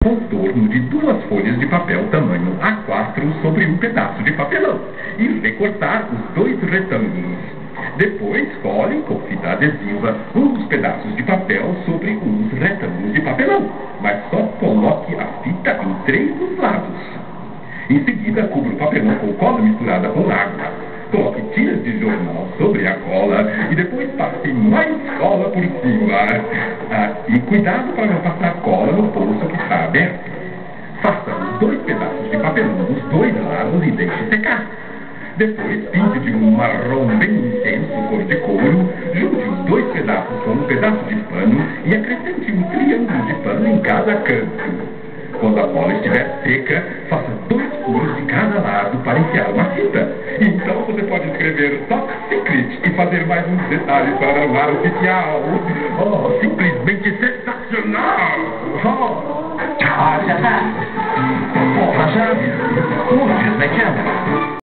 contorno de duas folhas de papel tamanho A4 sobre um pedaço de papelão e recortar os dois retângulos. Depois, cole com fita adesiva uns pedaços de papel sobre uns retângulos de papelão, mas só coloque a fita em 3 dos lados. Em seguida, cubra o papelão com cola misturada com água. Coloque tiras de jornal sobre a cola e depois passe mais cola por cima. E cuidado para não passar cola no bolso que está aberto. Faça os 2 pedaços de papelão dos 2 lados e deixe secar. Depois, pinte de um marrom bem intenso, cor de couro, junte os 2 pedaços com um pedaço de pano e acrescente um triângulo de pano em cada canto. Quando a cola estiver seca, faça 2 furos de cada lado para enfiar uma fita. Então você pode escrever Top Secret e fazer mais uns detalhes para armar oficial. Oh, simplesmente sensacional! Oh.